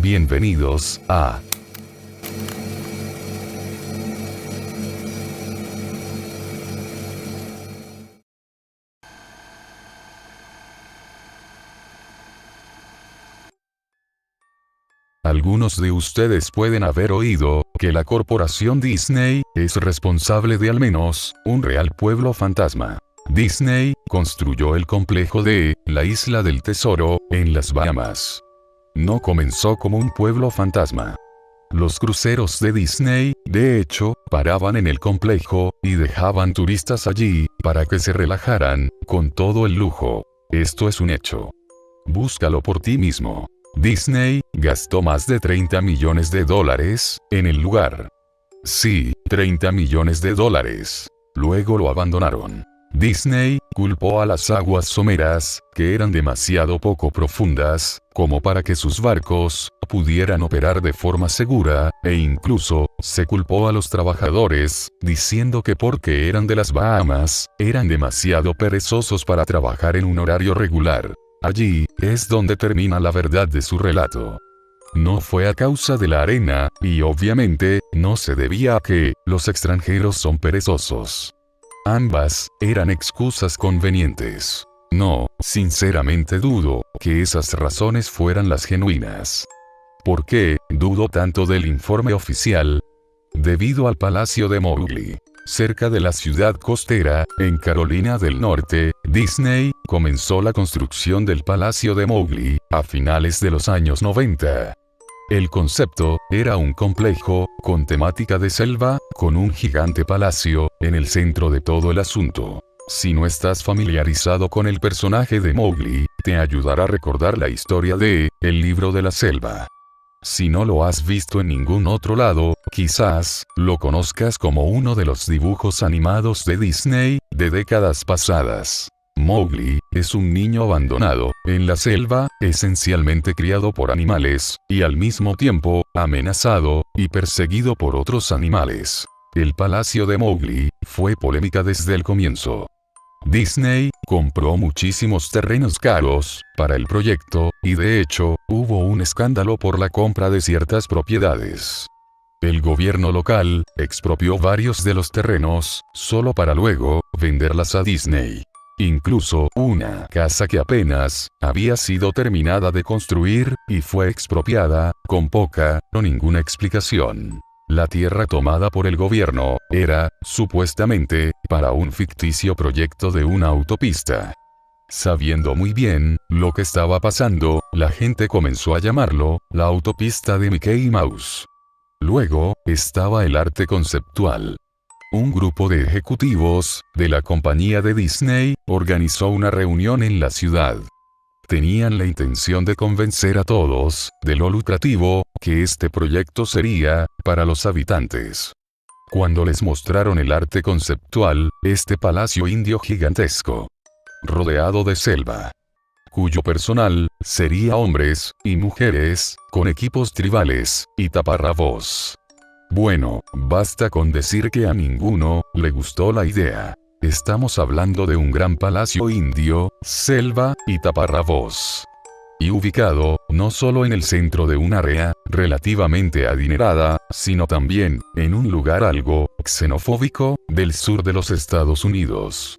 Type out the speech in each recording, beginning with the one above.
Bienvenidos a Algunos de ustedes pueden haber oído que la corporación Disney es responsable de al menos un real pueblo fantasma. Disney construyó el complejo de la Isla del Tesoro en las Bahamas. No comenzó como un pueblo fantasma. Los cruceros de Disney, de hecho, paraban en el complejo y dejaban turistas allí para que se relajaran con todo el lujo. Esto es un hecho. Búscalo por ti mismo. Disney gastó más de $30 millones en el lugar. Sí, $30 millones. Luego lo abandonaron. Disney culpó a las aguas someras, que eran demasiado poco profundas, como para que sus barcos pudieran operar de forma segura, e incluso se culpó a los trabajadores, diciendo que porque eran de las Bahamas, eran demasiado perezosos para trabajar en un horario regular. Allí es donde termina la verdad de su relato. No fue a causa de la arena, y obviamente, no se debía a que los extranjeros son perezosos. Ambas eran excusas convenientes. No, sinceramente dudo que esas razones fueran las genuinas. ¿Por qué dudo tanto del informe oficial? Debido al Palacio de Mowgli. Cerca de la ciudad costera, en Carolina del Norte, Disney comenzó la construcción del Palacio de Mowgli a finales de los años 90. El concepto era un complejo con temática de selva, con un gigante palacio en el centro de todo el asunto. Si no estás familiarizado con el personaje de Mowgli, te ayudará a recordar la historia de El libro de la selva. Si no lo has visto en ningún otro lado, quizás lo conozcas como uno de los dibujos animados de Disney de décadas pasadas. Mowgli es un niño abandonado en la selva, esencialmente criado por animales, y al mismo tiempo amenazado y perseguido por otros animales. El Palacio de Mowgli fue polémica desde el comienzo. Disney compró muchísimos terrenos caros para el proyecto, y de hecho, hubo un escándalo por la compra de ciertas propiedades. El gobierno local expropió varios de los terrenos, solo para luego venderlas a Disney. Incluso una casa que apenas había sido terminada de construir, y fue expropiada, con poca o ninguna explicación. La tierra tomada por el gobierno era, supuestamente, para un ficticio proyecto de una autopista. Sabiendo muy bien lo que estaba pasando, la gente comenzó a llamarlo la autopista de Mickey Mouse. Luego estaba el arte conceptual. Un grupo de ejecutivos de la compañía de Disney organizó una reunión en la ciudad. Tenían la intención de convencer a todos de lo lucrativo que este proyecto sería para los habitantes. Cuando les mostraron el arte conceptual, este palacio indio gigantesco, rodeado de selva, cuyo personal sería hombres y mujeres, con equipos tribales y taparrabos. Bueno, basta con decir que a ninguno le gustó la idea. Estamos hablando de un gran palacio indio, selva y taparrabos. Y ubicado, no solo en el centro de un área relativamente adinerada, sino también en un lugar algo xenofóbico del sur de los Estados Unidos.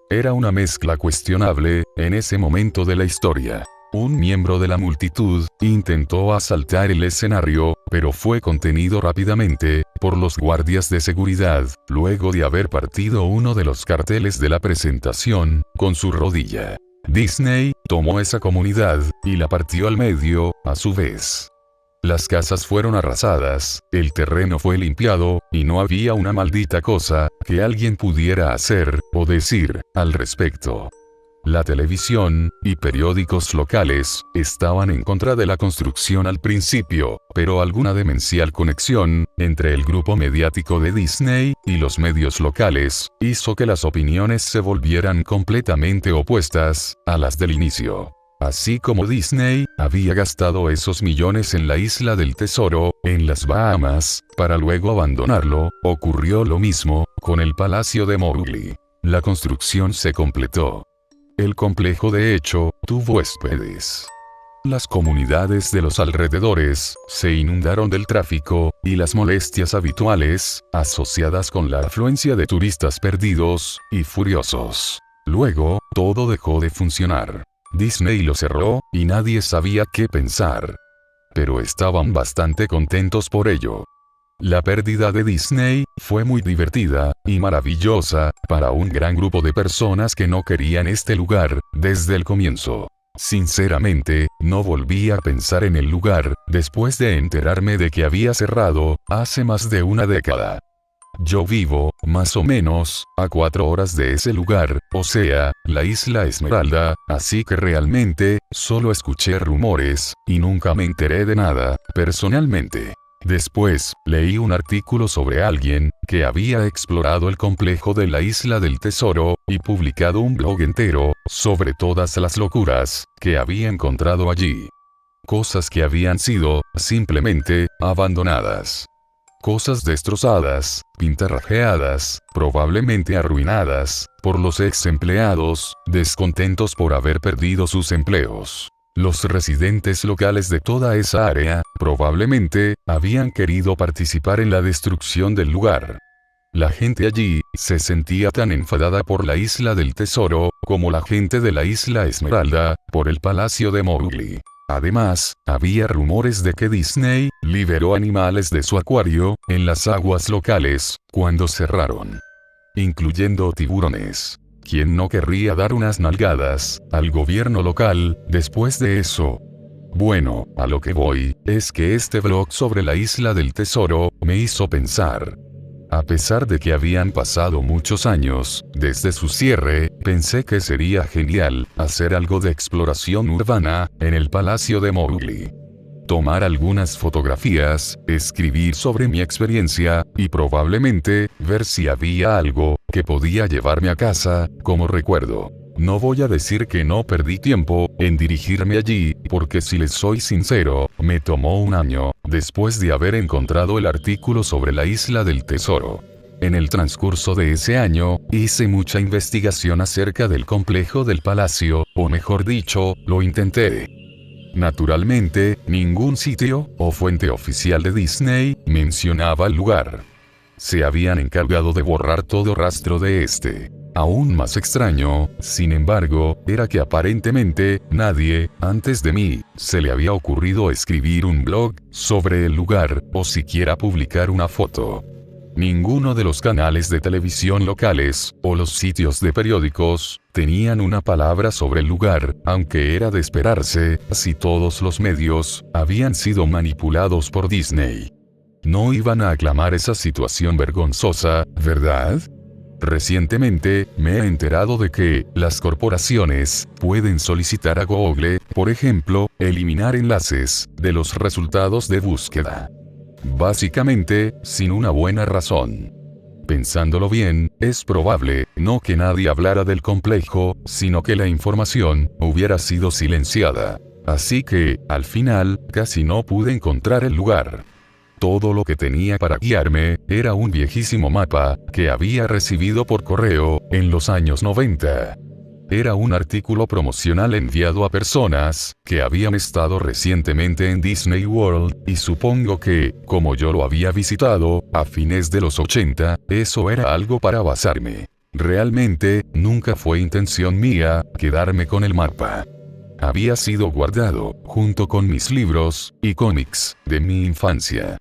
Era una mezcla cuestionable en ese momento de la historia. Un miembro de la multitud intentó asaltar el escenario, pero fue contenido rápidamente por los guardias de seguridad, luego de haber partido uno de los carteles de la presentación con su rodilla. Disney tomó esa comunidad y la partió al medio, a su vez. Las casas fueron arrasadas, el terreno fue limpiado, y no había una maldita cosa que alguien pudiera hacer o decir al respecto. La televisión y periódicos locales estaban en contra de la construcción al principio, pero alguna demencial conexión entre el grupo mediático de Disney y los medios locales hizo que las opiniones se volvieran completamente opuestas a las del inicio. Así como Disney había gastado esos millones en la Isla del Tesoro, en las Bahamas, para luego abandonarlo, ocurrió lo mismo con el Palacio de Mowgli. La construcción se completó. El complejo de hecho tuvo huéspedes. Las comunidades de los alrededores se inundaron del tráfico y las molestias habituales, asociadas con la afluencia de turistas perdidos y furiosos. Luego, todo dejó de funcionar. Disney lo cerró, y nadie sabía qué pensar. Pero estaban bastante contentos por ello. La pérdida de Disney fue muy divertida y maravillosa para un gran grupo de personas que no querían este lugar desde el comienzo. Sinceramente, no volví a pensar en el lugar después de enterarme de que había cerrado hace más de una década. Yo vivo, más o menos, a 4 horas de ese lugar, o sea, la Isla Esmeralda, así que realmente, solo escuché rumores, y nunca me enteré de nada, personalmente. Después, leí un artículo sobre alguien que había explorado el complejo de la Isla del Tesoro, y publicado un blog entero sobre todas las locuras que había encontrado allí. Cosas que habían sido, simplemente, abandonadas. Cosas destrozadas, pintarrajeadas, probablemente arruinadas, por los ex empleados, descontentos por haber perdido sus empleos. Los residentes locales de toda esa área, probablemente, habían querido participar en la destrucción del lugar. La gente allí se sentía tan enfadada por la Isla del Tesoro, como la gente de la Isla Esmeralda, por el Palacio de Mowgli. Además, había rumores de que Disney liberó animales de su acuario en las aguas locales cuando cerraron, incluyendo tiburones. ¿Quién no querría dar unas nalgadas al gobierno local después de eso? Bueno, a lo que voy es que este blog sobre la Isla del Tesoro me hizo pensar. A pesar de que habían pasado muchos años desde su cierre, pensé que sería genial hacer algo de exploración urbana en el Palacio de Mowgli. Tomar algunas fotografías, escribir sobre mi experiencia, y probablemente ver si había algo que podía llevarme a casa como recuerdo. No voy a decir que no perdí tiempo en dirigirme allí, porque si les soy sincero, me tomó un año, después de haber encontrado el artículo sobre la Isla del Tesoro. En el transcurso de ese año, hice mucha investigación acerca del complejo del palacio, o mejor dicho, lo intenté. Naturalmente, ningún sitio o fuente oficial de Disney mencionaba el lugar. Se habían encargado de borrar todo rastro de este. Aún más extraño, sin embargo, era que aparentemente, nadie, antes de mí, se le había ocurrido escribir un blog sobre el lugar, o siquiera publicar una foto. Ninguno de los canales de televisión locales, o los sitios de periódicos, tenían una palabra sobre el lugar, aunque era de esperarse, si todos los medios habían sido manipulados por Disney. No iban a aclamar esa situación vergonzosa, ¿verdad? Recientemente, me he enterado de que las corporaciones pueden solicitar a Google, por ejemplo, eliminar enlaces de los resultados de búsqueda. Básicamente, sin una buena razón. Pensándolo bien, es probable, no que nadie hablara del complejo, sino que la información hubiera sido silenciada. Así que, al final, casi no pude encontrar el lugar. Todo lo que tenía para guiarme era un viejísimo mapa que había recibido por correo en los años 90. Era un artículo promocional enviado a personas que habían estado recientemente en Disney World, y supongo que, como yo lo había visitado a fines de los 80, eso era algo para basarme. Realmente, nunca fue intención mía quedarme con el mapa. Había sido guardado, junto con mis libros y cómics de mi infancia.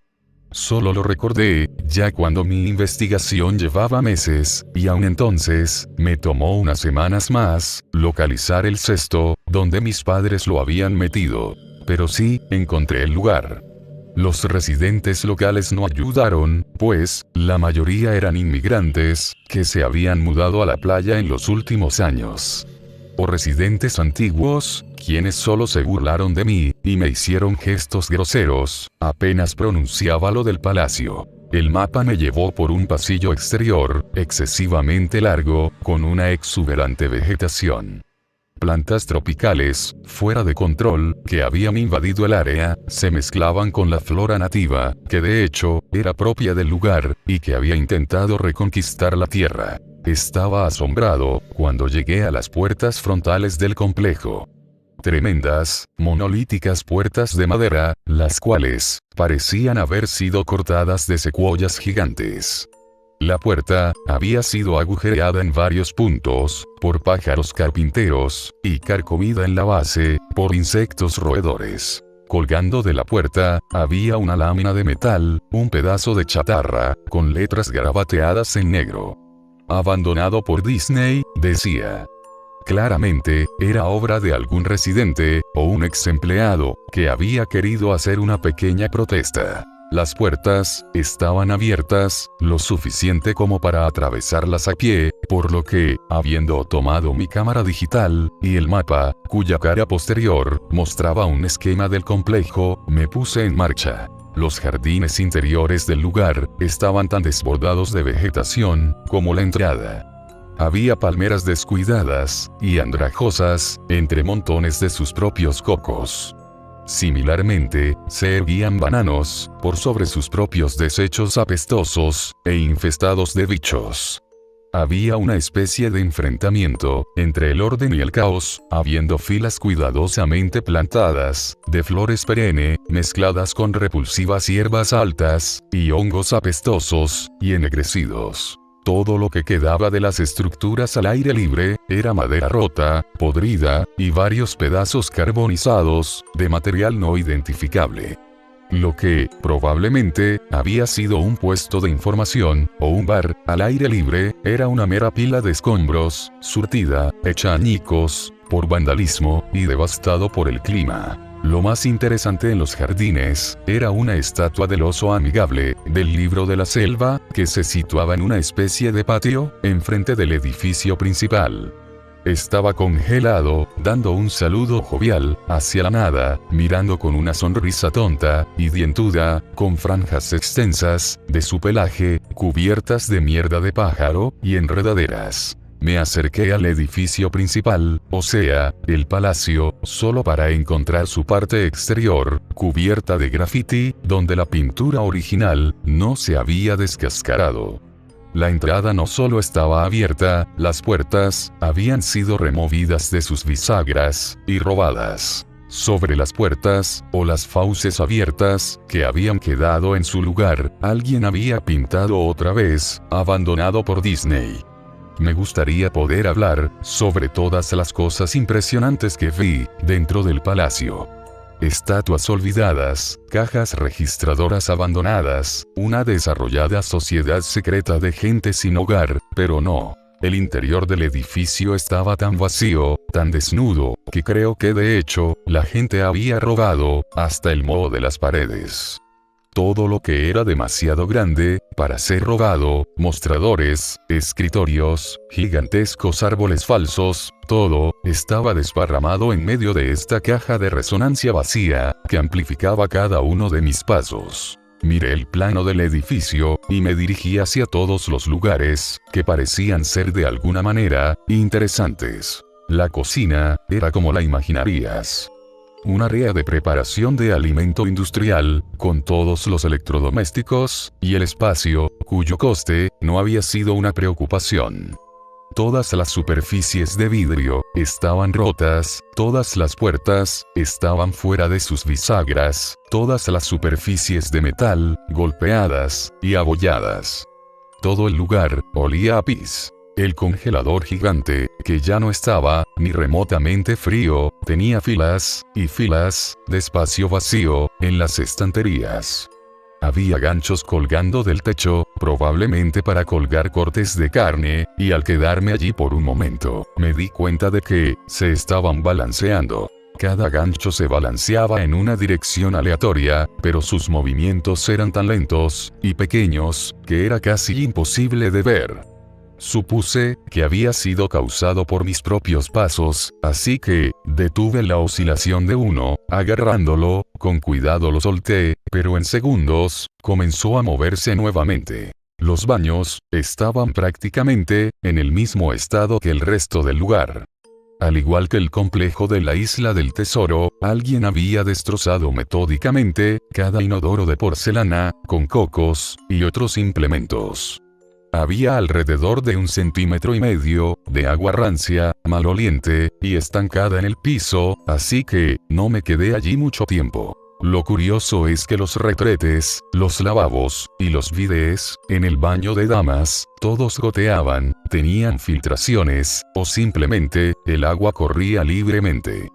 Solo lo recordé, ya cuando mi investigación llevaba meses, y aún entonces, me tomó unas semanas más, localizar el cesto, donde mis padres lo habían metido. Pero sí, encontré el lugar. Los residentes locales no ayudaron, pues, la mayoría eran inmigrantes, que se habían mudado a la playa en los últimos años. O residentes antiguos, quienes solo se burlaron de mí, y me hicieron gestos groseros, apenas pronunciaba lo del palacio. El mapa me llevó por un pasillo exterior, excesivamente largo, con una exuberante vegetación. Plantas tropicales, fuera de control, que habían invadido el área, se mezclaban con la flora nativa, que de hecho, era propia del lugar, y que había intentado reconquistar la tierra. Estaba asombrado, cuando llegué a las puertas frontales del complejo. tremendas, monolíticas puertas de madera, las cuales parecían haber sido cortadas de secuoyas gigantes. La puerta había sido agujereada en varios puntos por pájaros carpinteros y carcomida en la base por insectos roedores. Colgando de la puerta había una lámina de metal, un pedazo de chatarra, con letras garabateadas en negro. Abandonado por Disney, decía. Claramente, era obra de algún residente, o un ex empleado, que había querido hacer una pequeña protesta. Las puertas estaban abiertas, lo suficiente como para atravesarlas a pie, por lo que, habiendo tomado mi cámara digital, y el mapa, cuya cara posterior mostraba un esquema del complejo, me puse en marcha. Los jardines interiores del lugar estaban tan desbordados de vegetación como la entrada. Había palmeras descuidadas y andrajosas entre montones de sus propios cocos. Similarmente, se erguían bananos por sobre sus propios desechos apestosos e infestados de bichos. Había una especie de enfrentamiento entre el orden y el caos, habiendo filas cuidadosamente plantadas de flores perenne, mezcladas con repulsivas hierbas altas y hongos apestosos y ennegrecidos. Todo lo que quedaba de las estructuras al aire libre era madera rota, podrida, y varios pedazos carbonizados, de material no identificable. Lo que, probablemente, había sido un puesto de información, o un bar, al aire libre, era una mera pila de escombros, surtida, hecha añicos, por vandalismo, y devastado por el clima. Lo más interesante en los jardines, era una estatua del oso amigable, del libro de la selva, que se situaba en una especie de patio, enfrente del edificio principal. Estaba congelado, dando un saludo jovial, hacia la nada, mirando con una sonrisa tonta y dientuda, con franjas extensas, de su pelaje, cubiertas de mierda de pájaro, y enredaderas. Me acerqué al edificio principal, o sea, el palacio, solo para encontrar su parte exterior, cubierta de grafiti, donde la pintura original no se había descascarado. La entrada no solo estaba abierta, las puertas habían sido removidas de sus bisagras y robadas. Sobre las puertas, o las fauces abiertas, que habían quedado en su lugar, alguien había pintado otra vez, abandonado por Disney. Me gustaría poder hablar sobre todas las cosas impresionantes que vi dentro del palacio. Estatuas olvidadas, cajas registradoras abandonadas, una desarrollada sociedad secreta de gente sin hogar, pero no. El interior del edificio estaba tan vacío, tan desnudo, que creo que de hecho, la gente había robado hasta el moho de las paredes. Todo lo que era demasiado grande para ser robado, mostradores, escritorios, gigantescos árboles falsos, todo estaba desparramado en medio de esta caja de resonancia vacía, que amplificaba cada uno de mis pasos. Miré el plano del edificio, y me dirigí hacia todos los lugares, que parecían ser de alguna manera interesantes. La cocina era como la imaginarías. Un área de preparación de alimento industrial, con todos los electrodomésticos, y el espacio, cuyo coste no había sido una preocupación. Todas las superficies de vidrio estaban rotas, todas las puertas estaban fuera de sus bisagras, todas las superficies de metal, golpeadas y abolladas. Todo el lugar olía a pis. El congelador gigante, que ya no estaba ni remotamente frío, tenía filas y filas de espacio vacío en las estanterías. Había ganchos colgando del techo, probablemente para colgar cortes de carne, y al quedarme allí por un momento, me di cuenta de que se estaban balanceando. Cada gancho se balanceaba en una dirección aleatoria, pero sus movimientos eran tan lentos y pequeños que era casi imposible de ver. Supuse que había sido causado por mis propios pasos, así que detuve la oscilación de uno, agarrándolo, con cuidado lo solté, pero en segundos, comenzó a moverse nuevamente. Los baños estaban prácticamente en el mismo estado que el resto del lugar. Al igual que el complejo de la Isla del Tesoro, alguien había destrozado metódicamente cada inodoro de porcelana, con cocos y otros implementos. Había alrededor de 1,5 centímetros de agua rancia, maloliente, y estancada en el piso, así que, no me quedé allí mucho tiempo. Lo curioso es que los retretes, los lavabos, y los bidés, en el baño de damas, todos goteaban, tenían filtraciones, o simplemente, el agua corría libremente.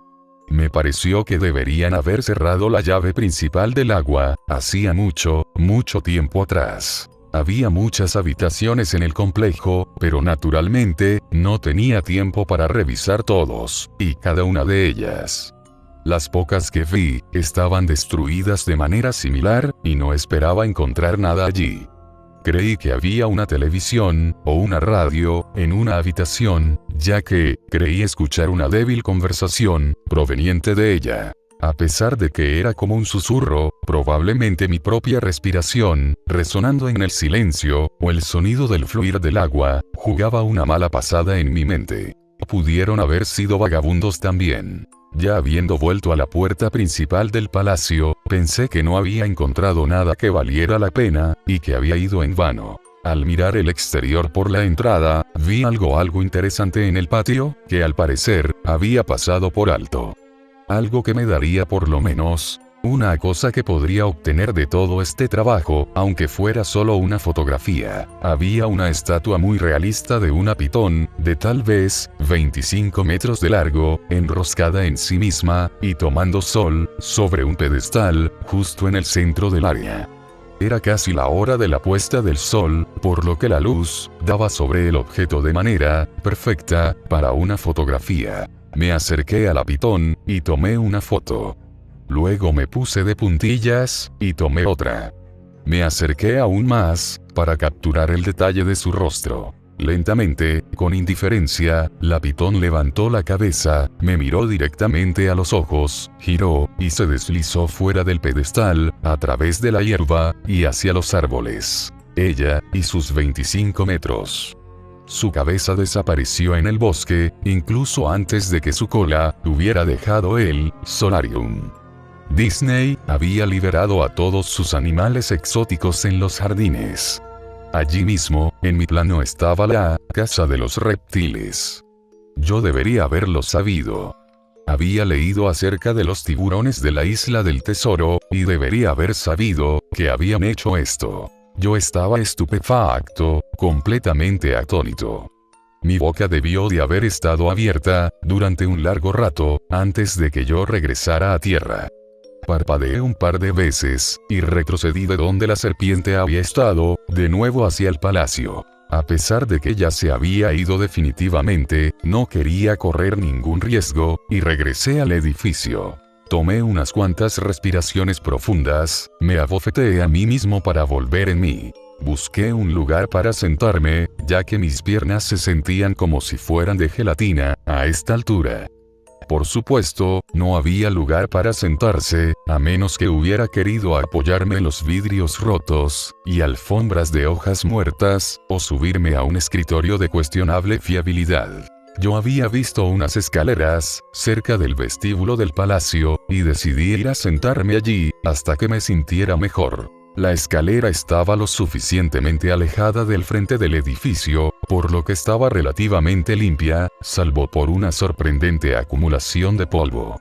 Me pareció que deberían haber cerrado la llave principal del agua, hacía mucho, mucho tiempo atrás. Había muchas habitaciones en el complejo, pero naturalmente, no tenía tiempo para revisar todos, y cada una de ellas. Las pocas que vi, estaban destruidas de manera similar, y no esperaba encontrar nada allí. Creí que había una televisión, o una radio, en una habitación, ya que, creí escuchar una débil conversación, proveniente de ella. A pesar de que era como un susurro, probablemente mi propia respiración, resonando en el silencio, o el sonido del fluir del agua, jugaba una mala pasada en mi mente. Pudieron haber sido vagabundos también. Ya habiendo vuelto a la puerta principal del palacio, pensé que no había encontrado nada que valiera la pena, y que había ido en vano. Al mirar el exterior por la entrada, vi algo interesante en el patio, que al parecer, había pasado por alto. Algo que me daría por lo menos, una cosa que podría obtener de todo este trabajo, aunque fuera solo una fotografía. Había una estatua muy realista de una pitón, de tal vez 25 metros de largo, enroscada en sí misma, y tomando sol, sobre un pedestal, justo en el centro del área. Era casi la hora de la puesta del sol, por lo que la luz daba sobre el objeto de manera perfecta para una fotografía. Me acerqué a la pitón, y tomé una foto. Luego me puse de puntillas, y tomé otra. Me acerqué aún más, para capturar el detalle de su rostro. Lentamente, con indiferencia, la pitón levantó la cabeza, me miró directamente a los ojos, giró, y se deslizó fuera del pedestal, a través de la hierba, y hacia los árboles. Ella, y sus 25 metros. Su cabeza desapareció en el bosque, incluso antes de que su cola hubiera dejado el solarium. Disney había liberado a todos sus animales exóticos en los jardines. Allí mismo, en mi plano estaba la casa de los reptiles. Yo debería haberlo sabido. Había leído acerca de los tiburones de la isla del tesoro, y debería haber sabido que habían hecho esto. Yo estaba estupefacto, completamente atónito. Mi boca debió de haber estado abierta, durante un largo rato, antes de que yo regresara a tierra. Parpadeé un par de veces, y retrocedí de donde la serpiente había estado, de nuevo hacia el palacio. A pesar de que ya se había ido definitivamente, no quería correr ningún riesgo, y regresé al edificio. Tomé unas cuantas respiraciones profundas, me abofeteé a mí mismo para volver en mí. Busqué un lugar para sentarme, ya que mis piernas se sentían como si fueran de gelatina, a esta altura. Por supuesto, no había lugar para sentarse, a menos que hubiera querido apoyarme en los vidrios rotos, y alfombras de hojas muertas, o subirme a un escritorio de cuestionable fiabilidad. Yo había visto unas escaleras, cerca del vestíbulo del palacio, y decidí ir a sentarme allí, hasta que me sintiera mejor. La escalera estaba lo suficientemente alejada del frente del edificio, por lo que estaba relativamente limpia, salvo por una sorprendente acumulación de polvo.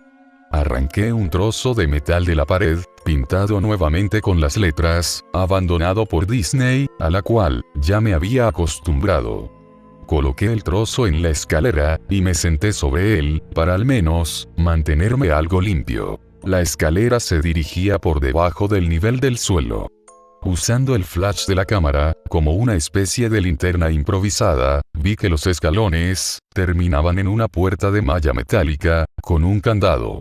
Arranqué un trozo de metal de la pared, pintado nuevamente con las letras, abandonado por Disney, a la cual ya me había acostumbrado. Coloqué el trozo en la escalera, y me senté sobre él, para al menos, mantenerme algo limpio. La escalera se dirigía por debajo del nivel del suelo. Usando el flash de la cámara, como una especie de linterna improvisada, vi que los escalones terminaban en una puerta de malla metálica, con un candado.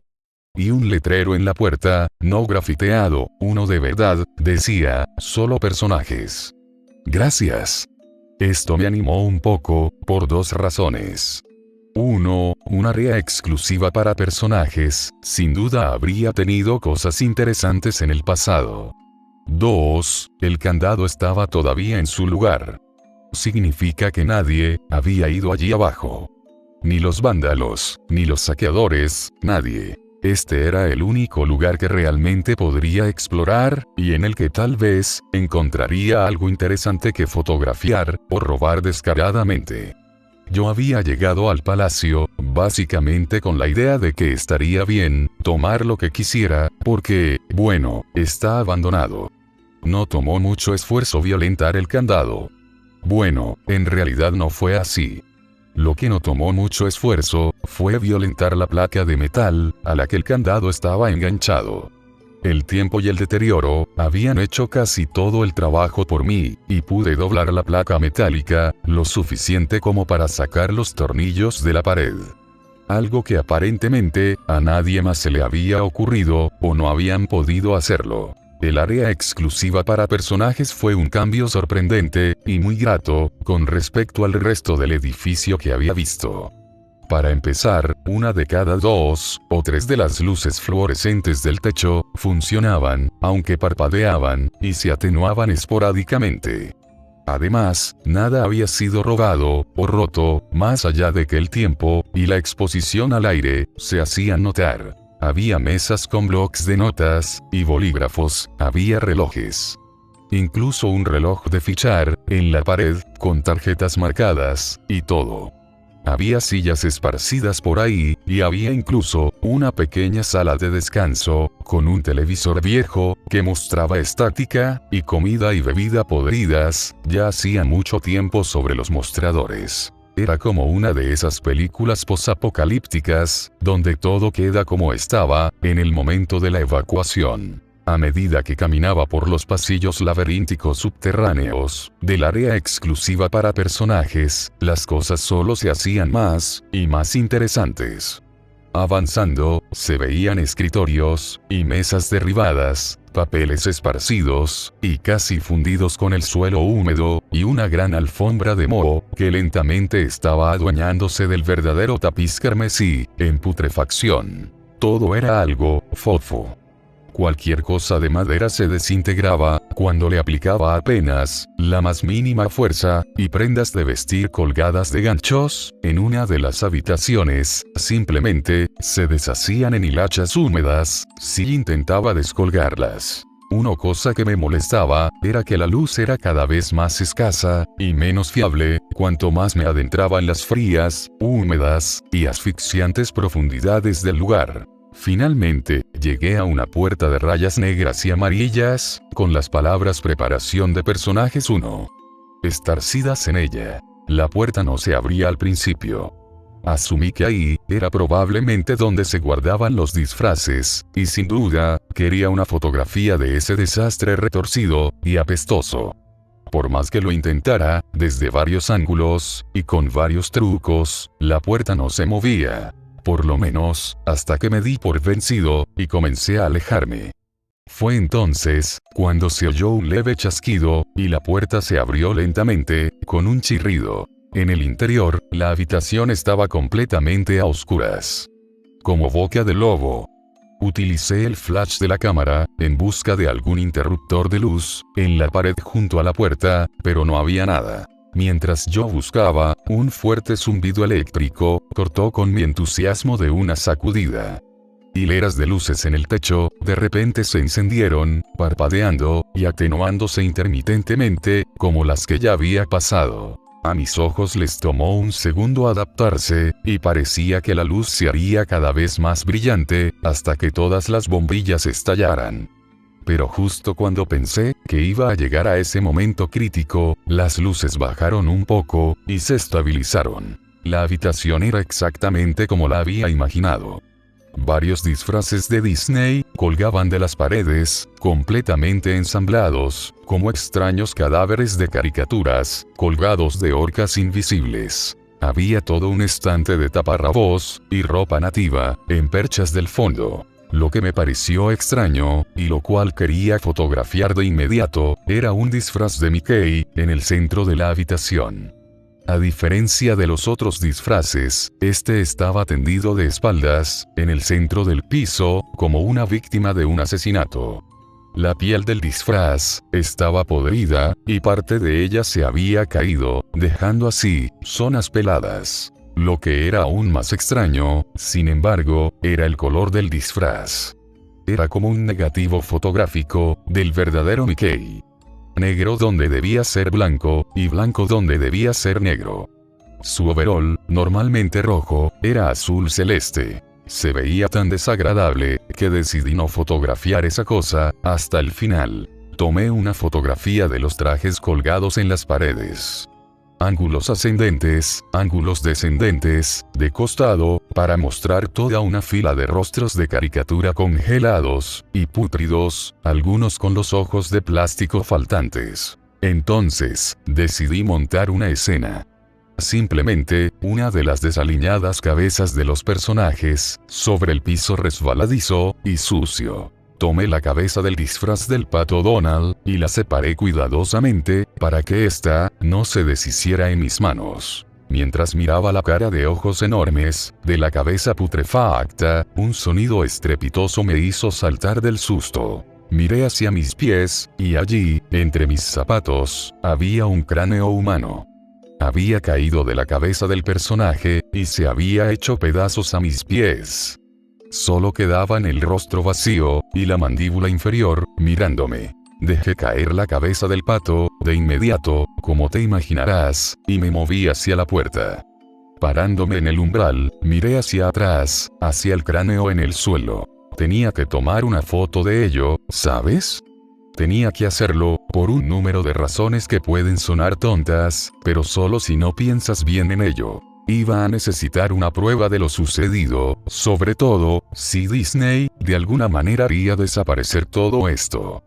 Y un letrero en la puerta, no grafiteado, uno de verdad, decía, solo personajes. Gracias. Esto me animó un poco, por dos razones. 1. Un área exclusiva para personajes, sin duda habría tenido cosas interesantes en el pasado. 2. El candado estaba todavía en su lugar. Significa que nadie había ido allí abajo. Ni los vándalos, ni los saqueadores, nadie. Este era el único lugar que realmente podría explorar, y en el que tal vez, encontraría algo interesante que fotografiar, o robar descaradamente. Yo había llegado al palacio, básicamente con la idea de que estaría bien, tomar lo que quisiera, porque, bueno, está abandonado. No tomó mucho esfuerzo violentar el candado. Bueno, en realidad no fue así. Lo que no tomó mucho esfuerzo, fue violentar la placa de metal, a la que el candado estaba enganchado. El tiempo y el deterioro, habían hecho casi todo el trabajo por mí, y pude doblar la placa metálica, lo suficiente como para sacar los tornillos de la pared. Algo que aparentemente, a nadie más se le había ocurrido, o no habían podido hacerlo. El área exclusiva para personajes fue un cambio sorprendente, y muy grato, con respecto al resto del edificio que había visto. Para empezar, una de cada 2 o 3 de las luces fluorescentes del techo, funcionaban, aunque parpadeaban, y se atenuaban esporádicamente. Además, nada había sido robado, o roto, más allá de que el tiempo, y la exposición al aire, se hacían notar. Había mesas con blocs de notas, y bolígrafos, había relojes. Incluso un reloj de fichar, en la pared, con tarjetas marcadas, y todo. Había sillas esparcidas por ahí, y había incluso, una pequeña sala de descanso, con un televisor viejo, que mostraba estática, y comida y bebida podridas, ya hacía mucho tiempo sobre los mostradores. Era como una de esas películas posapocalípticas, donde todo queda como estaba, en el momento de la evacuación. A medida que caminaba por los pasillos laberínticos subterráneos, del área exclusiva para personajes, las cosas solo se hacían más, y más interesantes. Avanzando, se veían escritorios, y mesas derribadas, papeles esparcidos, y casi fundidos con el suelo húmedo, y una gran alfombra de moho, que lentamente estaba adueñándose del verdadero tapiz carmesí, en putrefacción. Todo era algo fofo. Cualquier cosa de madera se desintegraba, cuando le aplicaba apenas, la más mínima fuerza, y prendas de vestir colgadas de ganchos, en una de las habitaciones, simplemente, se deshacían en hilachas húmedas, si intentaba descolgarlas. Una cosa que me molestaba, era que la luz era cada vez más escasa, y menos fiable, cuanto más me adentraba en las frías, húmedas, y asfixiantes profundidades del lugar. Finalmente, llegué a una puerta de rayas negras y amarillas, con las palabras preparación de personajes 1. Estarcidas en ella. La puerta no se abría al principio. Asumí que ahí, era probablemente donde se guardaban los disfraces, y sin duda, quería una fotografía de ese desastre retorcido, y apestoso. Por más que lo intentara, desde varios ángulos, y con varios trucos, la puerta no se movía. Por lo menos, hasta que me di por vencido, y comencé a alejarme. Fue entonces, cuando se oyó un leve chasquido, y la puerta se abrió lentamente, con un chirrido. En el interior, la habitación estaba completamente a oscuras. Como boca de lobo. Utilicé el flash de la cámara, en busca de algún interruptor de luz, en la pared junto a la puerta, pero no había nada. Mientras yo buscaba, un fuerte zumbido eléctrico, cortó con mi entusiasmo de una sacudida. Hileras de luces en el techo, de repente se encendieron, parpadeando, y atenuándose intermitentemente, como las que ya había pasado. A mis ojos les tomó un segundo adaptarse, y parecía que la luz se haría cada vez más brillante, hasta que todas las bombillas estallaran. Pero justo cuando pensé que iba a llegar a ese momento crítico, las luces bajaron un poco, y se estabilizaron. La habitación era exactamente como la había imaginado. Varios disfraces de Disney colgaban de las paredes, completamente ensamblados, como extraños cadáveres de caricaturas, colgados de orcas invisibles. Había todo un estante de taparrabos, y ropa nativa, en perchas del fondo. Lo que me pareció extraño, y lo cual quería fotografiar de inmediato, era un disfraz de Mickey, en el centro de la habitación. A diferencia de los otros disfraces, este estaba tendido de espaldas, en el centro del piso, como una víctima de un asesinato. La piel del disfraz estaba podrida, y parte de ella se había caído, dejando así zonas peladas. Lo que era aún más extraño, sin embargo, era el color del disfraz. Era como un negativo fotográfico del verdadero Mickey. Negro donde debía ser blanco, y blanco donde debía ser negro. Su overol, normalmente rojo, era azul celeste. Se veía tan desagradable, que decidí no fotografiar esa cosa, hasta el final. Tomé una fotografía de los trajes colgados en las paredes. Ángulos ascendentes, ángulos descendentes, de costado, para mostrar toda una fila de rostros de caricatura congelados, y pútridos, algunos con los ojos de plástico faltantes. Entonces, decidí montar una escena. Simplemente, una de las desaliñadas cabezas de los personajes, sobre el piso resbaladizo y sucio. Tomé la cabeza del disfraz del pato Donald, y la separé cuidadosamente, para que ésta no se deshiciera en mis manos. Mientras miraba la cara de ojos enormes, de la cabeza putrefacta, un sonido estrepitoso me hizo saltar del susto. Miré hacia mis pies, y allí, entre mis zapatos, había un cráneo humano. Había caído de la cabeza del personaje, y se había hecho pedazos a mis pies. Solo quedaban el rostro vacío, y la mandíbula inferior, mirándome. Dejé caer la cabeza del pato, de inmediato, como te imaginarás, y me moví hacia la puerta. Parándome en el umbral, miré hacia atrás, hacia el cráneo en el suelo. Tenía que tomar una foto de ello, ¿sabes? Tenía que hacerlo, por un número de razones que pueden sonar tontas, pero solo si no piensas bien en ello. Iba a necesitar una prueba de lo sucedido, sobre todo, si Disney, de alguna manera haría desaparecer todo esto.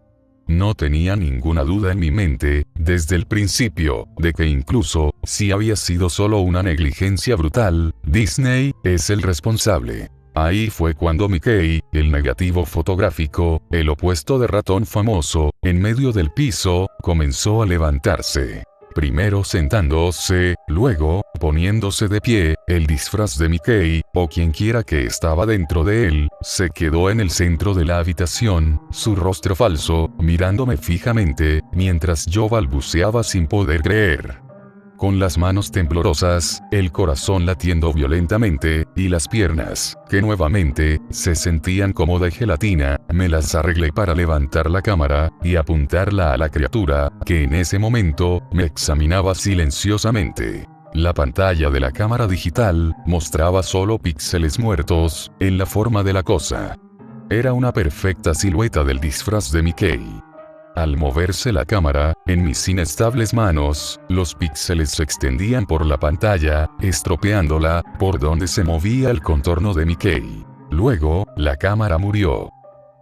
No tenía ninguna duda en mi mente, desde el principio, de que incluso, si había sido solo una negligencia brutal, Disney es el responsable. Ahí fue cuando Mickey, el negativo fotográfico, el opuesto de ratón famoso, en medio del piso, comenzó a levantarse. Primero sentándose, luego, poniéndose de pie, el disfraz de Mickey, o quienquiera que estaba dentro de él, se quedó en el centro de la habitación, su rostro falso, mirándome fijamente, mientras yo balbuceaba sin poder creer. Con las manos temblorosas, el corazón latiendo violentamente, y las piernas, que nuevamente, se sentían como de gelatina, me las arreglé para levantar la cámara, y apuntarla a la criatura, que en ese momento, me examinaba silenciosamente. La pantalla de la cámara digital, mostraba solo píxeles muertos, en la forma de la cosa. Era una perfecta silueta del disfraz de Mickey. Al moverse la cámara, en mis inestables manos, los píxeles se extendían por la pantalla, estropeándola, por donde se movía el contorno de Mickey. Luego, la cámara murió.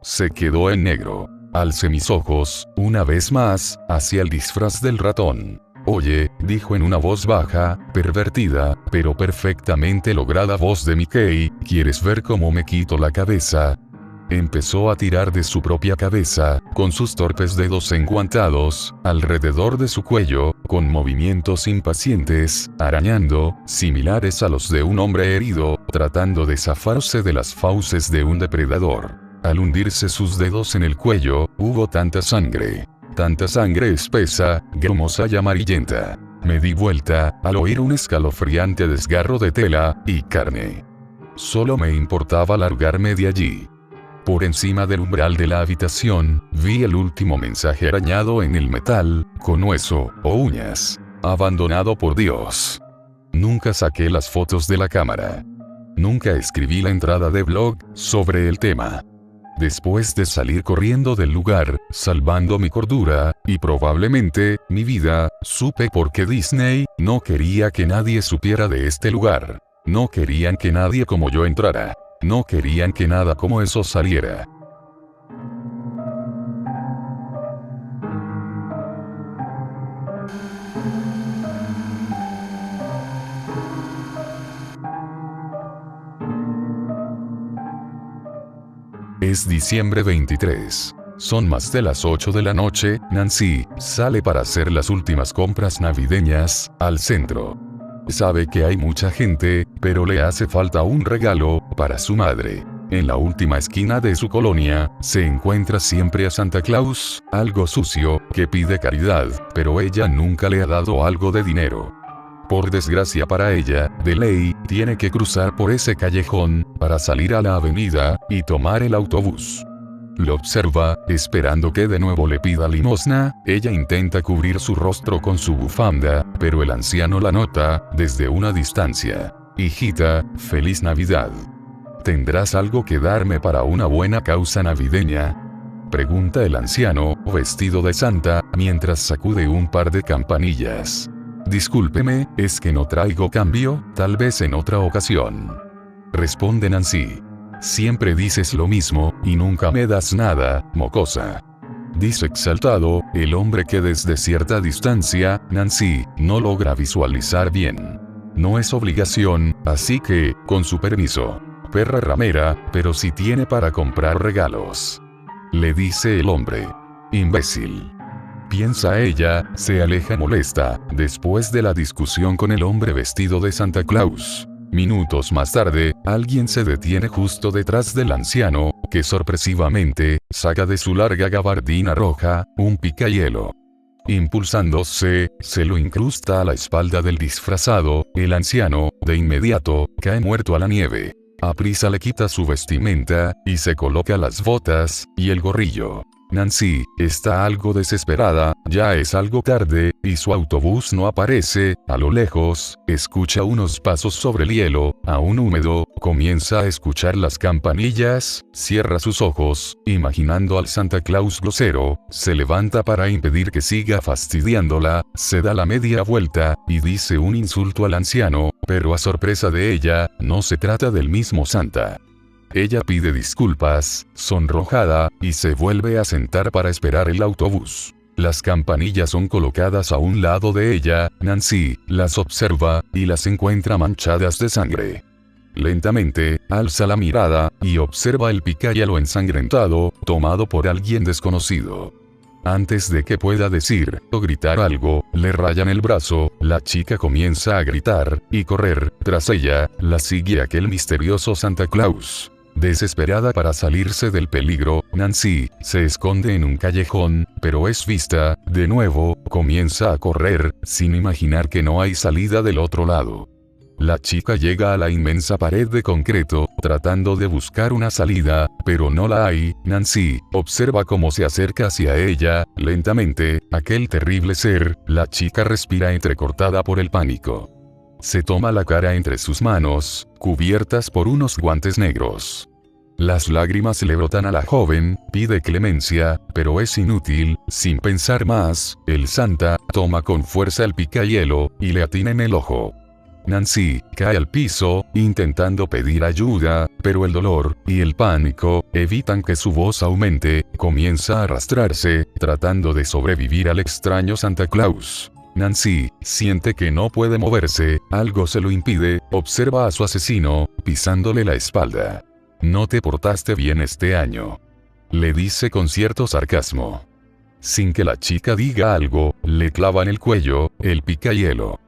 Se quedó en negro. Alcé mis ojos, una vez más, hacia el disfraz del ratón. Oye, dijo en una voz baja, pervertida, pero perfectamente lograda voz de Mickey, ¿quieres ver cómo me quito la cabeza? Empezó a tirar de su propia cabeza, con sus torpes dedos enguantados, alrededor de su cuello, con movimientos impacientes, arañando, similares a los de un hombre herido, tratando de zafarse de las fauces de un depredador. Al hundirse sus dedos en el cuello, hubo tanta sangre espesa, grumosa y amarillenta. Me di vuelta, al oír un escalofriante desgarro de tela y carne. Solo me importaba largarme de allí. Por encima del umbral de la habitación, vi el último mensaje arañado en el metal, con hueso o uñas. Abandonado por Dios. Nunca saqué las fotos de la cámara. Nunca escribí la entrada de blog sobre el tema. Después de salir corriendo del lugar, salvando mi cordura, y probablemente, mi vida, supe por qué Disney no quería que nadie supiera de este lugar. No querían que nadie como yo entrara. No querían que nada como eso saliera. Es diciembre 23. Son más de las 8 de la noche, Nancy sale para hacer las últimas compras navideñas, al centro. Sabe que hay mucha gente, pero le hace falta un regalo, para su madre. En la última esquina de su colonia, se encuentra siempre a Santa Claus, algo sucio, que pide caridad, pero ella nunca le ha dado algo de dinero. Por desgracia para ella, de ley, tiene que cruzar por ese callejón, para salir a la avenida, y tomar el autobús. Lo observa, esperando que de nuevo le pida limosna. Ella intenta cubrir su rostro con su bufanda, pero el anciano la nota, desde una distancia. Hijita, feliz Navidad. ¿Tendrás algo que darme para una buena causa navideña? Pregunta el anciano, vestido de santa, mientras sacude un par de campanillas. Discúlpeme, ¿es que no traigo cambio? Tal vez en otra ocasión. Responde Nancy. Siempre dices lo mismo, y nunca me das nada, mocosa. Dice exaltado, el hombre que desde cierta distancia, Nancy, no logra visualizar bien. No es obligación, así que, con su permiso. Perra ramera, pero si tiene para comprar regalos. Le dice el hombre. Imbécil. Piensa ella, se aleja molesta, después de la discusión con el hombre vestido de Santa Claus. Minutos más tarde, alguien se detiene justo detrás del anciano, que sorpresivamente, saca de su larga gabardina roja, un picahielo. Impulsándose, se lo incrusta a la espalda del disfrazado, el anciano, de inmediato, cae muerto a la nieve. Aprisa le quita su vestimenta, y se coloca las botas, y el gorrillo. Nancy, está algo desesperada, ya es algo tarde, y su autobús no aparece. A lo lejos, escucha unos pasos sobre el hielo, aún húmedo, comienza a escuchar las campanillas, cierra sus ojos, imaginando al Santa Claus grosero, se levanta para impedir que siga fastidiándola, se da la media vuelta, y dice un insulto al anciano, pero a sorpresa de ella, no se trata del mismo Santa. Ella pide disculpas, sonrojada, y se vuelve a sentar para esperar el autobús. Las campanillas son colocadas a un lado de ella. Nancy las observa, y las encuentra manchadas de sangre. Lentamente, alza la mirada, y observa el picahielo ensangrentado, tomado por alguien desconocido. Antes de que pueda decir o gritar algo, le rayan el brazo, la chica comienza a gritar, y correr. Tras ella, la sigue aquel misterioso Santa Claus. Desesperada para salirse del peligro, Nancy se esconde en un callejón, pero es vista. De nuevo, comienza a correr, sin imaginar que no hay salida del otro lado. La chica llega a la inmensa pared de concreto, tratando de buscar una salida, pero no la hay. Nancy observa cómo se acerca hacia ella, lentamente, aquel terrible ser. La chica respira entrecortada por el pánico. Se toma la cara entre sus manos, cubiertas por unos guantes negros. Las lágrimas le brotan a la joven, pide clemencia, pero es inútil. Sin pensar más, el Santa toma con fuerza el picahielo, y le atina en el ojo. Nancy cae al piso, intentando pedir ayuda, pero el dolor y el pánico evitan que su voz aumente. Comienza a arrastrarse, tratando de sobrevivir al extraño Santa Claus. Nancy siente que no puede moverse, algo se lo impide. Observa a su asesino, pisándole la espalda. No te portaste bien este año. Le dice con cierto sarcasmo. Sin que la chica diga algo, le clava en el cuello el picahielo.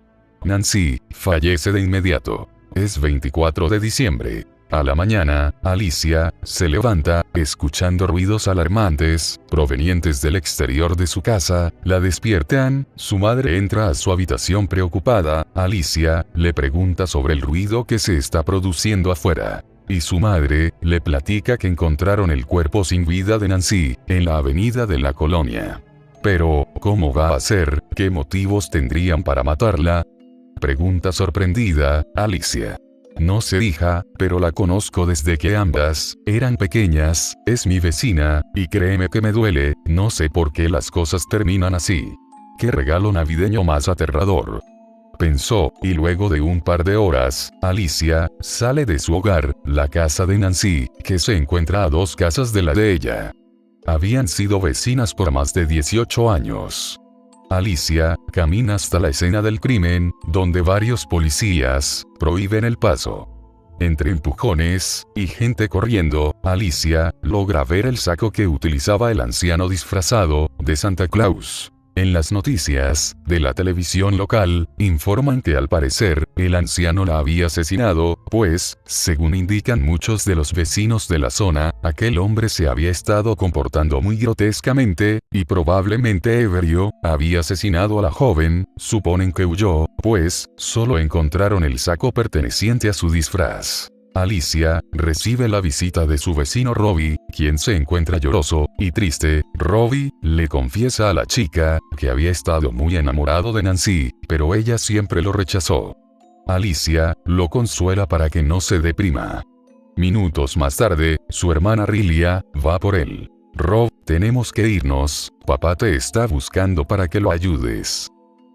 Nancy fallece de inmediato. Es 24 de diciembre. A la mañana, Alicia se levanta, escuchando ruidos alarmantes, provenientes del exterior de su casa. La despiertan. Su madre entra a su habitación preocupada. Alicia le pregunta sobre el ruido que se está produciendo afuera. Y su madre le platica que encontraron el cuerpo sin vida de Nancy, en la avenida de la colonia. Pero, ¿cómo va a ser? ¿Qué motivos tendrían para matarla? Pregunta sorprendida, Alicia. No sé, hija, pero la conozco desde que ambas eran pequeñas, es mi vecina, y créeme que me duele, no sé por qué las cosas terminan así. ¡Qué regalo navideño más aterrador! Pensó, y luego de un par de horas, Alicia sale de su hogar, la casa de Nancy, que se encuentra a 2 casas de la de ella. Habían sido vecinas por más de 18 años. Alicia camina hasta la escena del crimen, donde varios policías prohíben el paso. Entre empujones y gente corriendo, Alicia logra ver el saco que utilizaba el anciano disfrazado de Santa Claus. En las noticias de la televisión local, informan que al parecer, el anciano la había asesinado, pues, según indican muchos de los vecinos de la zona, aquel hombre se había estado comportando muy grotescamente, y probablemente ebrio, había asesinado a la joven. Suponen que huyó, pues, solo encontraron el saco perteneciente a su disfraz. Alicia recibe la visita de su vecino Robbie, quien se encuentra lloroso y triste. Robbie le confiesa a la chica que había estado muy enamorado de Nancy, pero ella siempre lo rechazó. Alicia lo consuela para que no se deprima. Minutos más tarde, su hermana Rilia va por él. Rob, tenemos que irnos, papá te está buscando para que lo ayudes.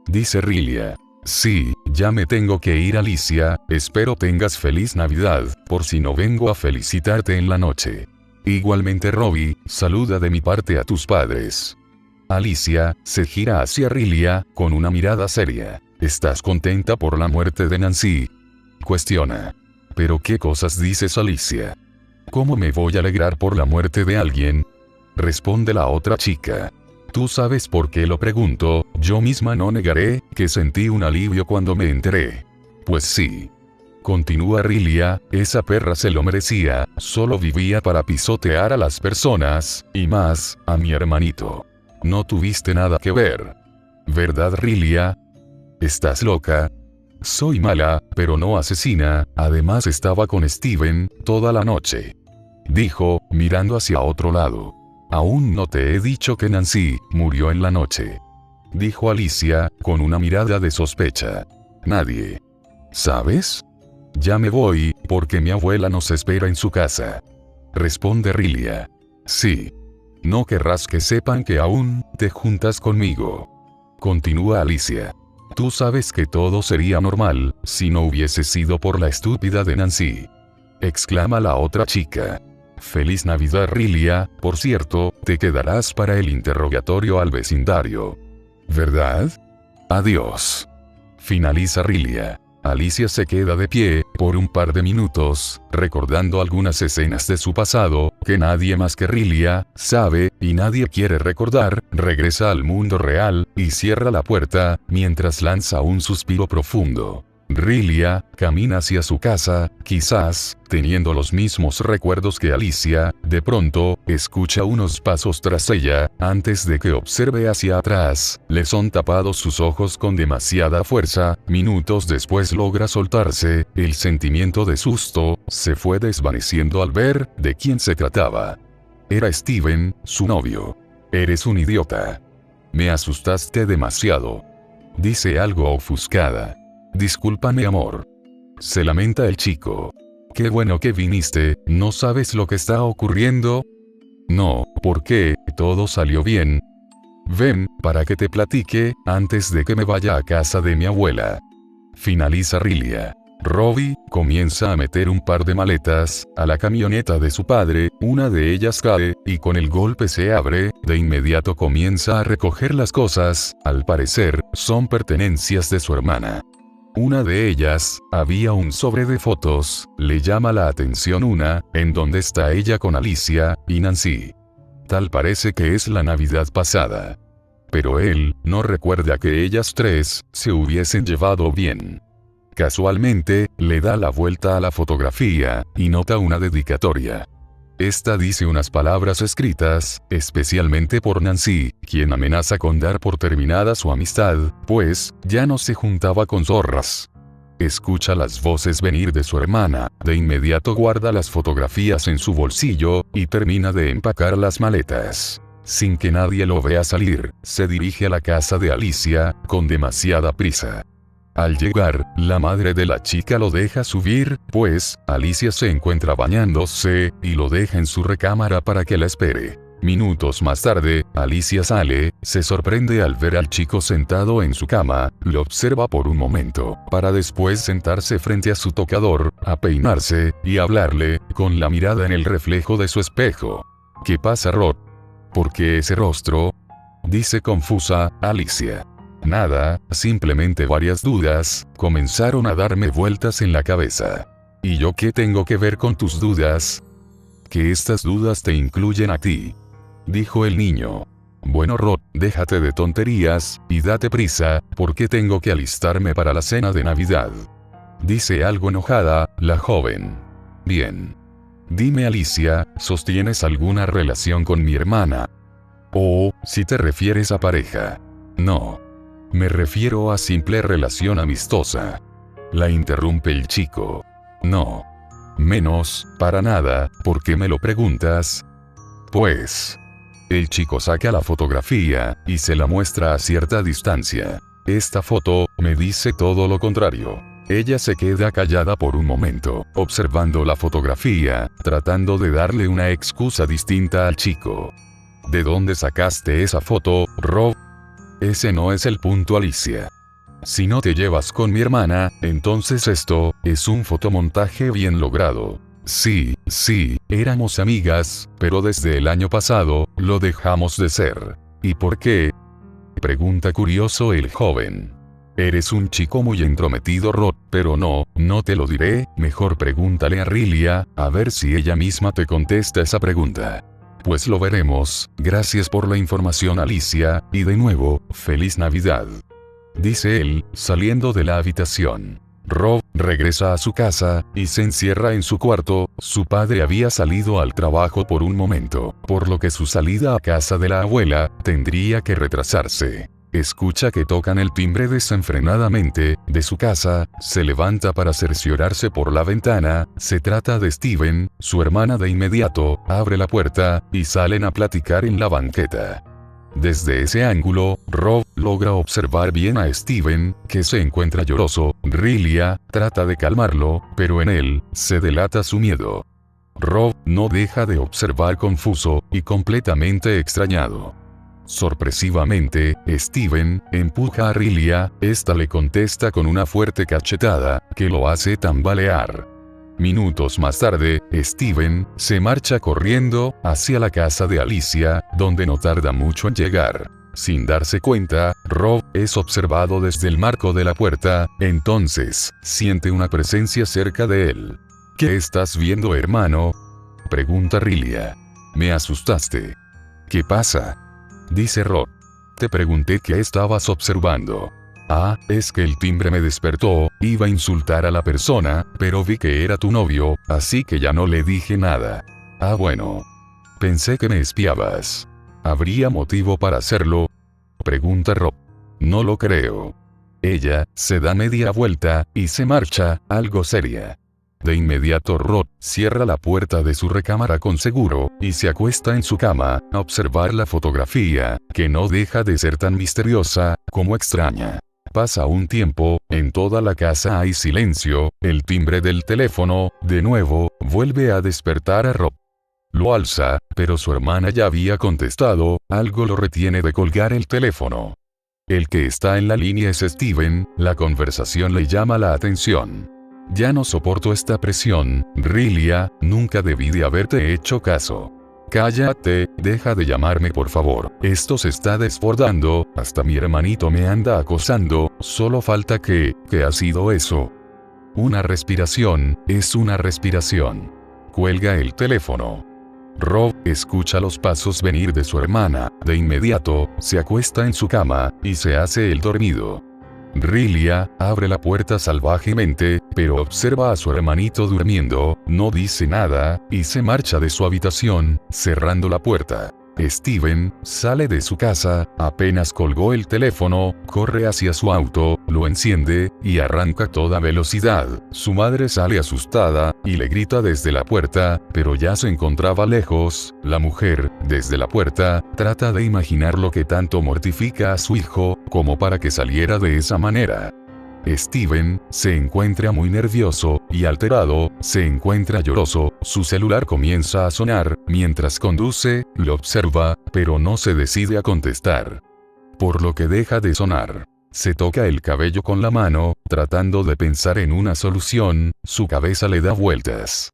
Dice Rilia. Sí, ya me tengo que ir, Alicia, espero tengas feliz Navidad, por si no vengo a felicitarte en la noche. Igualmente Robbie, saluda de mi parte a tus padres. Alicia se gira hacia Rilia, con una mirada seria. ¿Estás contenta por la muerte de Nancy? Cuestiona. ¿Pero qué cosas dices, Alicia? ¿Cómo me voy a alegrar por la muerte de alguien? Responde la otra chica. Tú sabes por qué lo pregunto, yo misma no negaré que sentí un alivio cuando me enteré. Pues sí. Continúa Rilia, esa perra se lo merecía, solo vivía para pisotear a las personas, y más, a mi hermanito. No tuviste nada que ver. ¿Verdad, Rilia? ¿Estás loca? Soy mala, pero no asesina, además estaba con Steven toda la noche. Dijo, mirando hacia otro lado. Aún no te he dicho que Nancy murió en la noche. Dijo Alicia, con una mirada de sospecha. Nadie. ¿Sabes? Ya me voy, porque mi abuela nos espera en su casa. Responde Rilia. Sí. No querrás que sepan que aún te juntas conmigo. Continúa Alicia. Tú sabes que todo sería normal, si no hubiese sido por la estúpida de Nancy. Exclama la otra chica. Feliz Navidad, Rilia, por cierto, te quedarás para el interrogatorio al vecindario. ¿Verdad? Adiós. Finaliza Rilia. Alicia se queda de pie, por un par de minutos, recordando algunas escenas de su pasado, que nadie más que Rilia sabe, y nadie quiere recordar. Regresa al mundo real, y cierra la puerta, mientras lanza un suspiro profundo. Rilia camina hacia su casa, quizás, teniendo los mismos recuerdos que Alicia. De pronto, escucha unos pasos tras ella. Antes de que observe hacia atrás, le son tapados sus ojos con demasiada fuerza. Minutos después logra soltarse. El sentimiento de susto se fue desvaneciendo al ver de quién se trataba. Era Steven, su novio. Eres un idiota. Me asustaste demasiado. Dice algo ofuscada. Discúlpame, amor. Se lamenta el chico. Qué bueno que viniste, ¿no sabes lo que está ocurriendo? No, ¿por qué? Todo salió bien. Ven, para que te platique, antes de que me vaya a casa de mi abuela. Finaliza Rilia. Robbie comienza a meter un par de maletas a la camioneta de su padre, una de ellas cae, y con el golpe se abre. De inmediato comienza a recoger las cosas, al parecer, son pertenencias de su hermana. Una de ellas, había un sobre de fotos, le llama la atención una, en donde está ella con Alicia y Nancy. Tal parece que es la Navidad pasada. Pero él no recuerda que ellas tres se hubiesen llevado bien. Casualmente, le da la vuelta a la fotografía, y nota una dedicatoria. Esta dice unas palabras escritas, especialmente por Nancy, quien amenaza con dar por terminada su amistad, pues, ya no se juntaba con zorras. Escucha las voces venir de su hermana, de inmediato guarda las fotografías en su bolsillo, y termina de empacar las maletas. Sin que nadie lo vea salir, se dirige a la casa de Alicia, con demasiada prisa. Al llegar, la madre de la chica lo deja subir, pues, Alicia se encuentra bañándose, y lo deja en su recámara para que la espere. Minutos más tarde, Alicia sale, se sorprende al ver al chico sentado en su cama, lo observa por un momento, para después sentarse frente a su tocador, a peinarse, y hablarle, con la mirada en el reflejo de su espejo. ¿Qué pasa, Rod? ¿Por qué ese rostro? Dice confusa, Alicia. Nada, simplemente varias dudas comenzaron a darme vueltas en la cabeza. ¿Y yo qué tengo que ver con tus dudas? Que estas dudas te incluyen a ti. Dijo el niño. Bueno Rod, déjate de tonterías, y date prisa, porque tengo que alistarme para la cena de Navidad. Dice algo enojada, la joven. Bien. Dime Alicia, ¿sostienes alguna relación con mi hermana? Oh, si te refieres a pareja. No. Me refiero a simple relación amistosa. La interrumpe el chico. No. Menos, para nada, ¿por qué me lo preguntas? Pues... El chico saca la fotografía, y se la muestra a cierta distancia. Esta foto, me dice todo lo contrario. Ella se queda callada por un momento, observando la fotografía, tratando de darle una excusa distinta al chico. ¿De dónde sacaste esa foto, Rob? Ese no es el punto, Alicia. Si no te llevas con mi hermana, entonces esto, es un fotomontaje bien logrado. Sí, éramos amigas, pero desde el año pasado, lo dejamos de ser. ¿Y por qué? Pregunta curioso el joven. Eres un chico muy entrometido, Rod, pero no te lo diré, mejor pregúntale a Rilia, a ver si ella misma te contesta esa pregunta. Pues lo veremos, gracias por la información Alicia, y de nuevo, feliz Navidad. Dice él, saliendo de la habitación. Rob regresa a su casa, y se encierra en su cuarto. Su padre había salido al trabajo por un momento, por lo que su salida a casa de la abuela, tendría que retrasarse. Escucha que tocan el timbre desenfrenadamente, de su casa, se levanta para cerciorarse por la ventana, se trata de Steven, su hermana de inmediato, abre la puerta, y salen a platicar en la banqueta. Desde ese ángulo, Rob logra observar bien a Steven, que se encuentra lloroso. Rilia trata de calmarlo, pero en él se delata su miedo. Rob no deja de observar confuso y completamente extrañado. Sorpresivamente, Steven empuja a Rilia, esta le contesta con una fuerte cachetada, que lo hace tambalear. Minutos más tarde, Steven se marcha corriendo hacia la casa de Alicia, donde no tarda mucho en llegar. Sin darse cuenta, Rob es observado desde el marco de la puerta, entonces siente una presencia cerca de él. ¿Qué estás viendo, hermano? Pregunta Rilia. Me asustaste. ¿Qué pasa? Dice Rob. Te pregunté qué estabas observando. Ah, es que el timbre me despertó, iba a insultar a la persona, pero vi que era tu novio, así que ya no le dije nada. Ah, bueno. Pensé que me espiabas. ¿Habría motivo para hacerlo? Pregunta Rob. No lo creo. Ella se da media vuelta, y se marcha, algo seria. De inmediato Rob cierra la puerta de su recámara con seguro, y se acuesta en su cama, a observar la fotografía, que no deja de ser tan misteriosa, como extraña. Pasa un tiempo, en toda la casa hay silencio, el timbre del teléfono, de nuevo, vuelve a despertar a Rob. Lo alza, pero su hermana ya había contestado, algo lo retiene de colgar el teléfono. El que está en la línea es Steven, la conversación le llama la atención. Ya no soporto esta presión, Rilia, nunca debí de haberte hecho caso. Cállate, deja de llamarme por favor, esto se está desbordando, hasta mi hermanito me anda acosando, solo falta que, ¿qué ha sido eso? Una respiración, es una respiración. Cuelga el teléfono. Rob escucha los pasos venir de su hermana, de inmediato, se acuesta en su cama, y se hace el dormido. Rilia abre la puerta salvajemente, pero observa a su hermanito durmiendo, no dice nada, y se marcha de su habitación, cerrando la puerta. Steven sale de su casa, apenas colgó el teléfono, corre hacia su auto, lo enciende, y arranca a toda velocidad. Su madre sale asustada, y le grita desde la puerta, pero ya se encontraba lejos. La mujer, desde la puerta, trata de imaginar lo que tanto mortifica a su hijo, como para que saliera de esa manera. Steven se encuentra muy nervioso y alterado, se encuentra lloroso, su celular comienza a sonar, mientras conduce, lo observa, pero no se decide a contestar. Por lo que deja de sonar. Se toca el cabello con la mano, tratando de pensar en una solución, su cabeza le da vueltas.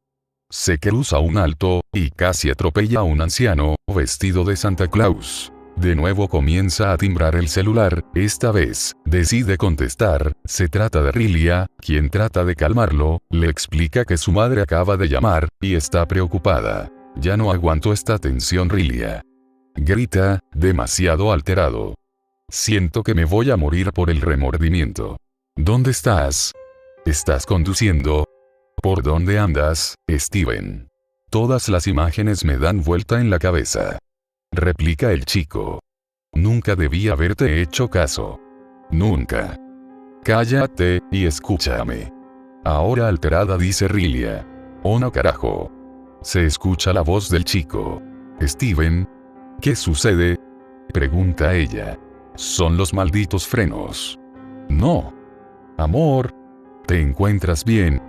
Se cruza un alto, y casi atropella a un anciano, vestido de Santa Claus. De nuevo comienza a timbrar el celular, esta vez, decide contestar, se trata de Rilia, quien trata de calmarlo, le explica que su madre acaba de llamar, y está preocupada. Ya no aguanto esta tensión Rilia. Grita, demasiado alterado. Siento que me voy a morir por el remordimiento. ¿Dónde estás? ¿Estás conduciendo? ¿Por dónde andas, Steven? Todas las imágenes me dan vuelta en la cabeza. Replica el chico. Nunca debí haberte hecho caso. Nunca. Cállate, y escúchame. Ahora alterada dice Rilia. Oh no carajo. Se escucha la voz del chico. Steven. ¿Qué sucede? Pregunta ella. Son los malditos frenos. No. Amor. ¿Te encuentras bien?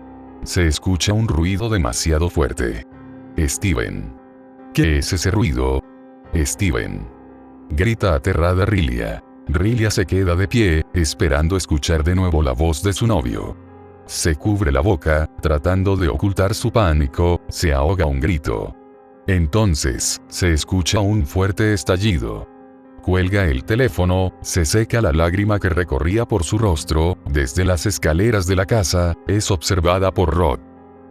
Se escucha un ruido demasiado fuerte. Steven. ¿Qué es ese ruido? Steven. Grita aterrada Rilia. Rilia se queda de pie, esperando escuchar de nuevo la voz de su novio. Se cubre la boca, tratando de ocultar su pánico, se ahoga un grito. Entonces, se escucha un fuerte estallido. Cuelga el teléfono, se seca la lágrima que recorría por su rostro, desde las escaleras de la casa, es observada por Rod.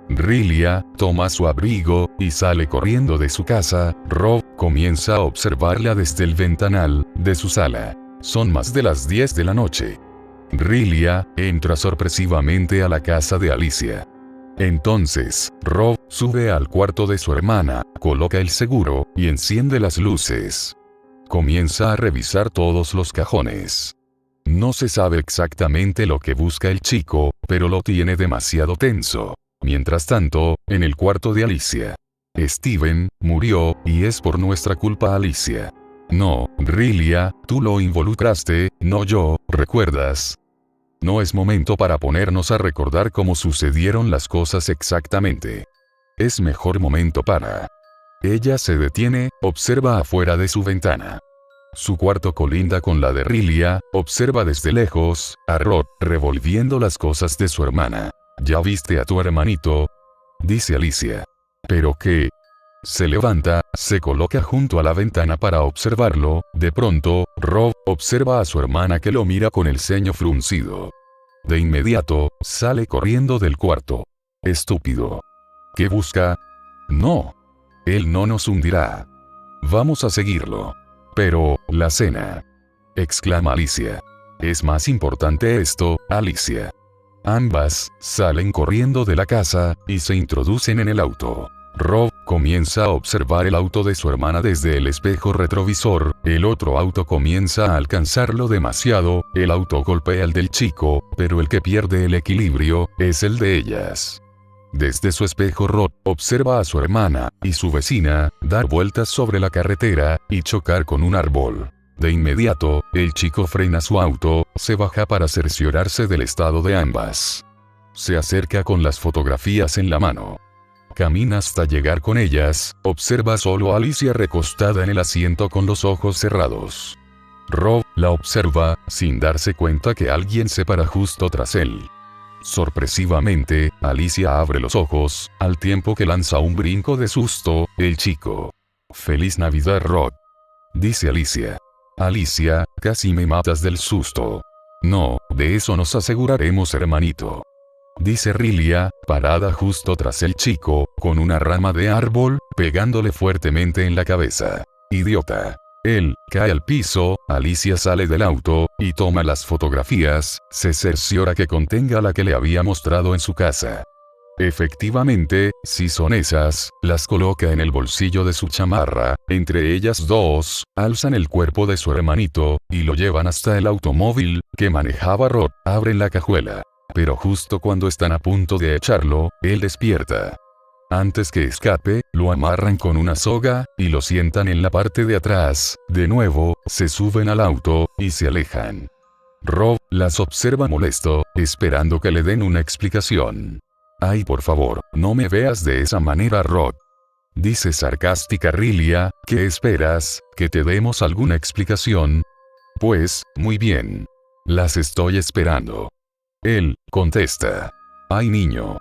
Rilia toma su abrigo, y sale corriendo de su casa. Rod comienza a observarla desde el ventanal, de su sala. Son más de las 10 de la noche. Rilia entra sorpresivamente a la casa de Alicia. Entonces, Rod sube al cuarto de su hermana, coloca el seguro, y enciende las luces. Comienza a revisar todos los cajones. No se sabe exactamente lo que busca el chico, pero lo tiene demasiado tenso. Mientras tanto, en el cuarto de Alicia. Steven murió, y es por nuestra culpa Alicia. No, Rilia, tú lo involucraste, no yo, ¿recuerdas? No es momento para ponernos a recordar cómo sucedieron las cosas exactamente. Es mejor momento para... Ella se detiene, observa afuera de su ventana. Su cuarto colinda con la de Rilia, observa desde lejos, a Rod, revolviendo las cosas de su hermana. ¿Ya viste a tu hermanito? Dice Alicia. ¿Pero qué? Se levanta, se coloca junto a la ventana para observarlo. De pronto, Rod observa a su hermana que lo mira con el ceño fruncido. De inmediato, sale corriendo del cuarto. Estúpido. ¿Qué busca? No. Él no nos hundirá. Vamos a seguirlo. Pero, la cena. Exclama Alicia. Es más importante esto, Alicia. Ambas salen corriendo de la casa, y se introducen en el auto. Rob comienza a observar el auto de su hermana desde el espejo retrovisor, el otro auto comienza a alcanzarlo demasiado, el auto golpea al del chico, pero el que pierde el equilibrio, es el de ellas. Desde su espejo Rod observa a su hermana, y su vecina, dar vueltas sobre la carretera, y chocar con un árbol. De inmediato, el chico frena su auto, se baja para cerciorarse del estado de ambas. Se acerca con las fotografías en la mano. Camina hasta llegar con ellas, observa solo a Alicia recostada en el asiento con los ojos cerrados. Rob la observa, sin darse cuenta que alguien se para justo tras él. Sorpresivamente, Alicia abre los ojos, al tiempo que lanza un brinco de susto, el chico. «Feliz Navidad, Rod», dice Alicia. «Alicia, casi me matas del susto». «No, de eso nos aseguraremos, hermanito», dice Rilia, parada justo tras el chico, con una rama de árbol, pegándole fuertemente en la cabeza. «Idiota». Él cae al piso, Alicia sale del auto, y toma las fotografías, se cerciora que contenga la que le había mostrado en su casa. Efectivamente, si son esas, las coloca en el bolsillo de su chamarra, entre ellas dos, alzan el cuerpo de su hermanito, y lo llevan hasta el automóvil, que manejaba Rod, abren la cajuela. Pero justo cuando están a punto de echarlo, él despierta. Antes que escape, lo amarran con una soga, y lo sientan en la parte de atrás. De nuevo, se suben al auto, y se alejan. Rob las observa molesto, esperando que le den una explicación. «Ay, por favor, no me veas de esa manera, Rod», dice sarcástica Rilia. «¿Qué esperas? ¿Que te demos alguna explicación?» «Pues, muy bien. Las estoy esperando». Él contesta. «Ay, niño.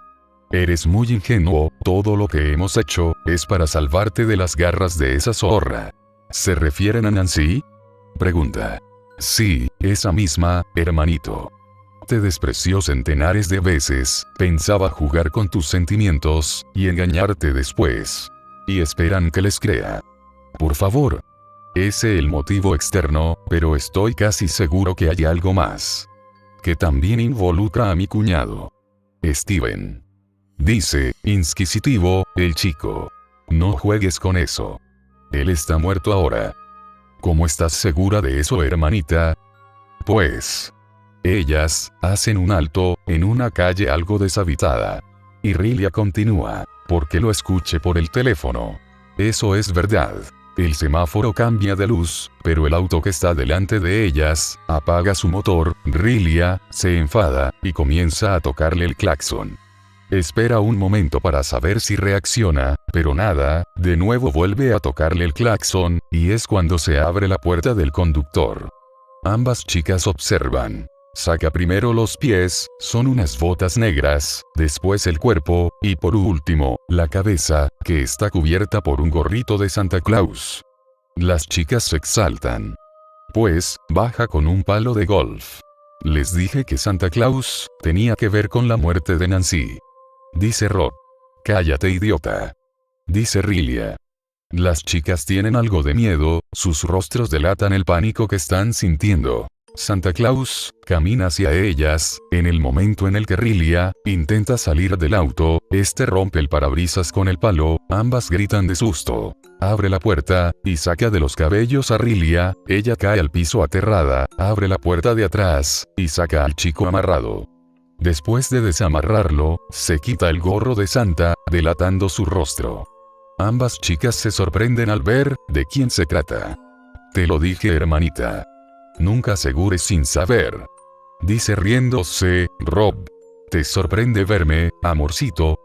Eres muy ingenuo, todo lo que hemos hecho, es para salvarte de las garras de esa zorra». «¿Se refieren a Nancy?», pregunta. «Sí, esa misma, hermanito. Te despreció centenares de veces, pensaba jugar con tus sentimientos, y engañarte después. Y esperan que les crea. Por favor. ese el motivo externo, pero estoy casi seguro que hay algo más. Que también involucra a mi cuñado. Steven. Dice, inquisitivo, el chico. No juegues con eso. Él está muerto ahora. ¿Cómo estás segura de eso, hermanita? Pues... ellas hacen un alto en una calle algo deshabitada. Y Rilia continúa, porque lo escuché por el teléfono. Eso es verdad. El semáforo cambia de luz, pero el auto que está delante de ellas apaga su motor. Rilia se enfada y comienza a tocarle el claxon. Espera un momento para saber si reacciona, pero nada. De nuevo vuelve a tocarle el claxon, y es cuando se abre la puerta del conductor. Ambas chicas observan. Saca primero los pies, son unas botas negras, después el cuerpo, y por último, la cabeza, que está cubierta por un gorrito de Santa Claus. Las chicas se exaltan. Pues, baja con un palo de golf. Les dije que Santa Claus tenía que ver con la muerte de Nancy. Dice Rob. Cállate, idiota. Dice Rilia. Las chicas tienen algo de miedo, sus rostros delatan el pánico que están sintiendo. Santa Claus camina hacia ellas. En el momento en el que Rilia intenta salir del auto, este rompe el parabrisas con el palo. Ambas gritan de susto. Abre la puerta y saca de los cabellos a Rilia. Ella cae al piso aterrada. Abre la puerta de atrás y saca al chico amarrado. Después de desamarrarlo, se quita el gorro de Santa, delatando su rostro. Ambas chicas se sorprenden al ver de quién se trata. Te lo dije, hermanita. Nunca asegures sin saber. Dice riéndose, Rob. ¿Te sorprende verme, amorcito?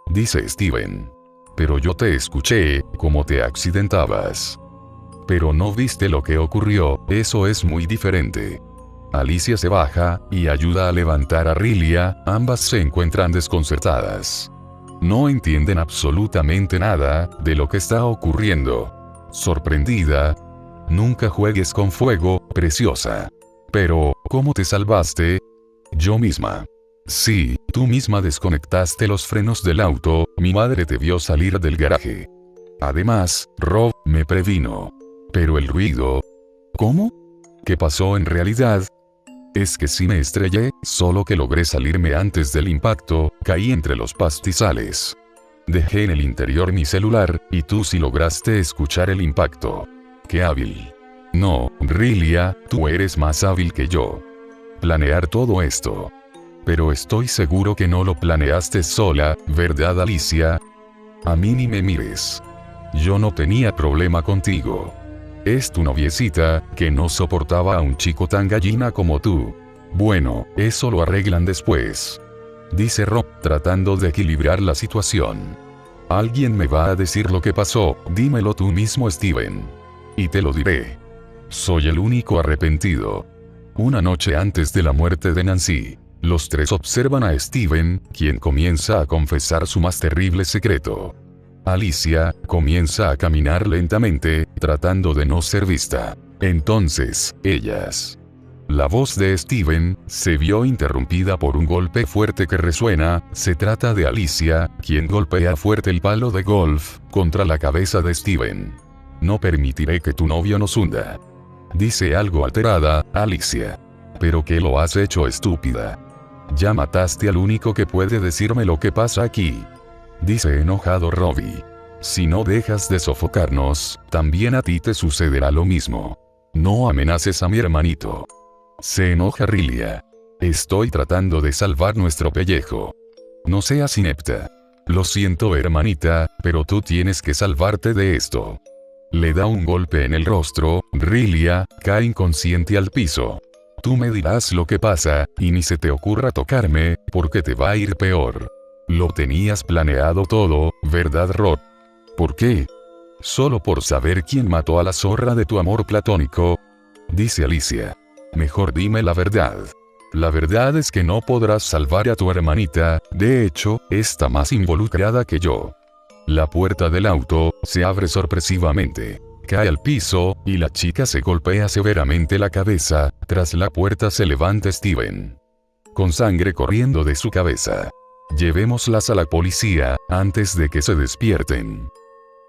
Dice Steven. Pero yo te escuché, como te accidentabas. Pero no viste lo que ocurrió, eso es muy diferente. Alicia se baja, y ayuda a levantar a Rilia. Ambas se encuentran desconcertadas. No entienden absolutamente nada de lo que está ocurriendo. Sorprendida. Nunca juegues con fuego, preciosa. Pero, ¿cómo te salvaste? Yo misma. Sí, tú misma desconectaste los frenos del auto, mi madre te vio salir del garaje. Además, Rob me previno. Pero el ruido... ¿Cómo? ¿Qué pasó en realidad? Es que sí me estrellé, solo que logré salirme antes del impacto, caí entre los pastizales. Dejé en el interior mi celular, y tú sí lograste escuchar el impacto. ¡Qué hábil! No, Rilia, tú eres más hábil que yo. Planear todo esto. Pero estoy seguro que no lo planeaste sola, ¿verdad, Alicia? A mí ni me mires. Yo no tenía problema contigo. Es tu noviecita, que no soportaba a un chico tan gallina como tú. Bueno, eso lo arreglan después. Dice Rob, tratando de equilibrar la situación. Alguien me va a decir lo que pasó, dímelo tú mismo, Steven. Y te lo diré. Soy el único arrepentido. Una noche antes de la muerte de Nancy, los tres observan a Steven, quien comienza a confesar su más terrible secreto. Alicia comienza a caminar lentamente, tratando de no ser vista. Entonces, ellas. La voz de Steven se vio interrumpida por un golpe fuerte que resuena. Se trata de Alicia, quien golpea fuerte el palo de golf contra la cabeza de Steven. No permitiré que tu novio nos hunda. Dice algo alterada, Alicia. ¿Pero qué lo has hecho, estúpida? Ya mataste al único que puede decirme lo que pasa aquí. Dice enojado Robbie. Si no dejas de sofocarnos, también a ti te sucederá lo mismo. No amenaces a mi hermanito. Se enoja Rilia. Estoy tratando de salvar nuestro pellejo. No seas inepta. Lo siento, hermanita, pero tú tienes que salvarte de esto. Le da un golpe en el rostro. Rilia cae inconsciente al piso. Tú me dirás lo que pasa, y ni se te ocurra tocarme, porque te va a ir peor. Lo tenías planeado todo, ¿verdad, Rod? ¿Por qué? ¿Solo por saber quién mató a la zorra de tu amor platónico? Dice Alicia. Mejor dime la verdad. La verdad es que no podrás salvar a tu hermanita, de hecho, está más involucrada que yo. La puerta del auto se abre sorpresivamente. Cae al piso, y la chica se golpea severamente la cabeza. Tras la puerta se levanta Steven. Con sangre corriendo de su cabeza. Llevémoslas a la policía, antes de que se despierten.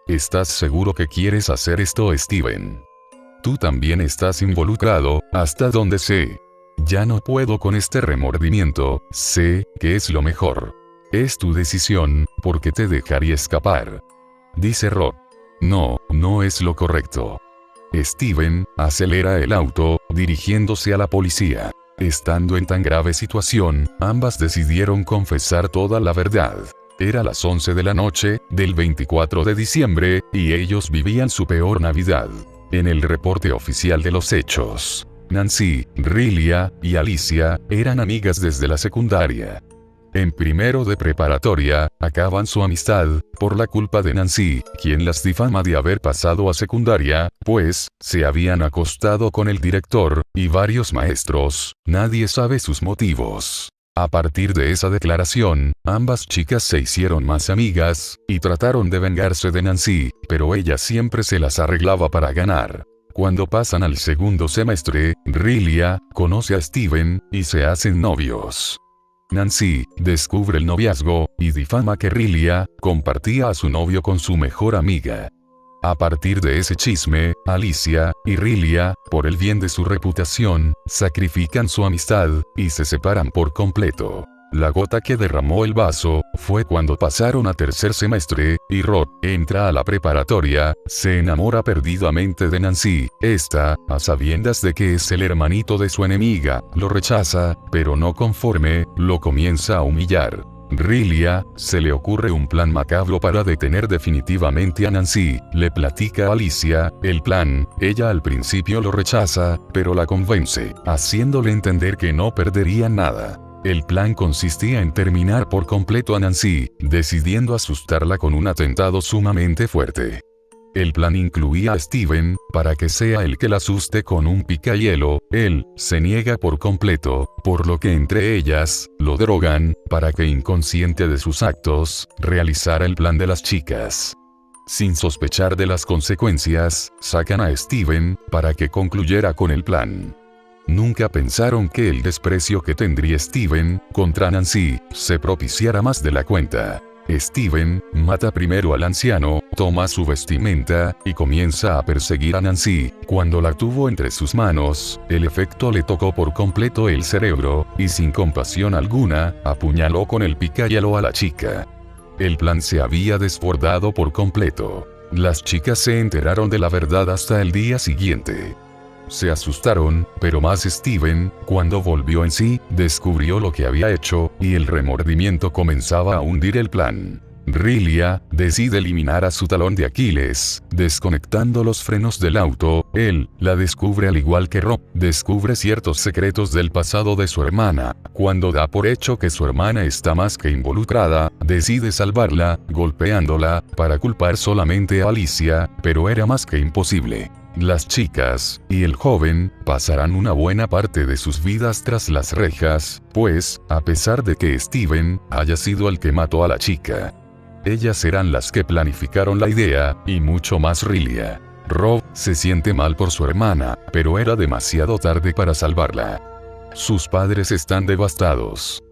¿Estás seguro que quieres hacer esto, Steven? Tú también estás involucrado, hasta donde sé. Ya no puedo con este remordimiento, sé que es lo mejor. Es tu decisión, porque te dejaría escapar. Dice Rob. No, no es lo correcto. Steven acelera el auto, dirigiéndose a la policía. Estando en tan grave situación, ambas decidieron confesar toda la verdad. Era las 11 de la noche, del 24 de diciembre, y ellos vivían su peor Navidad. En el reporte oficial de los hechos, Nancy, Rilia y Alicia eran amigas desde la secundaria. En primero de preparatoria, acaban su amistad, por la culpa de Nancy, quien las difama de haber pasado a secundaria, pues, se habían acostado con el director, y varios maestros, nadie sabe sus motivos. A partir de esa declaración, ambas chicas se hicieron más amigas, y trataron de vengarse de Nancy, pero ella siempre se las arreglaba para ganar. Cuando pasan al segundo semestre, Rilia conoce a Steven, y se hacen novios. Nancy descubre el noviazgo, y difama que Rilia compartía a su novio con su mejor amiga. A partir de ese chisme, Alicia y Rilia, por el bien de su reputación, sacrifican su amistad, y se separan por completo. La gota que derramó el vaso, fue cuando pasaron a tercer semestre, y Rod entra a la preparatoria, se enamora perdidamente de Nancy. Esta, a sabiendas de que es el hermanito de su enemiga, lo rechaza, pero no conforme, lo comienza a humillar. Rilia, se le ocurre un plan macabro para detener definitivamente a Nancy, le platica a Alicia el plan, ella al principio lo rechaza, pero la convence, haciéndole entender que no perdería nada. El plan consistía en terminar por completo a Nancy, decidiendo asustarla con un atentado sumamente fuerte. El plan incluía a Steven, para que sea el que la asuste con un picahielo. Él se niega por completo, por lo que entre ellas, lo drogan, para que inconsciente de sus actos, realizara el plan de las chicas. Sin sospechar de las consecuencias, sacan a Steven, para que concluyera con el plan. Nunca pensaron que el desprecio que tendría Steven contra Nancy se propiciara más de la cuenta. Steven mata primero al anciano, toma su vestimenta, y comienza a perseguir a Nancy. Cuando la tuvo entre sus manos, el efecto le tocó por completo el cerebro, y sin compasión alguna, apuñaló con el picahielo a la chica. El plan se había desbordado por completo. Las chicas se enteraron de la verdad hasta el día siguiente. Se asustaron, pero más Steven, cuando volvió en sí, descubrió lo que había hecho, y el remordimiento comenzaba a hundir el plan. Rilia decide eliminar a su talón de Aquiles, desconectando los frenos del auto. Él la descubre al igual que Rob, descubre ciertos secretos del pasado de su hermana. Cuando da por hecho que su hermana está más que involucrada, decide salvarla, golpeándola, para culpar solamente a Alicia, pero era más que imposible. Las chicas y el joven pasarán una buena parte de sus vidas tras las rejas, pues, a pesar de que Steven haya sido el que mató a la chica, ellas serán las que planificaron la idea, y mucho más Rilia. Rob se siente mal por su hermana, pero era demasiado tarde para salvarla. Sus padres están devastados.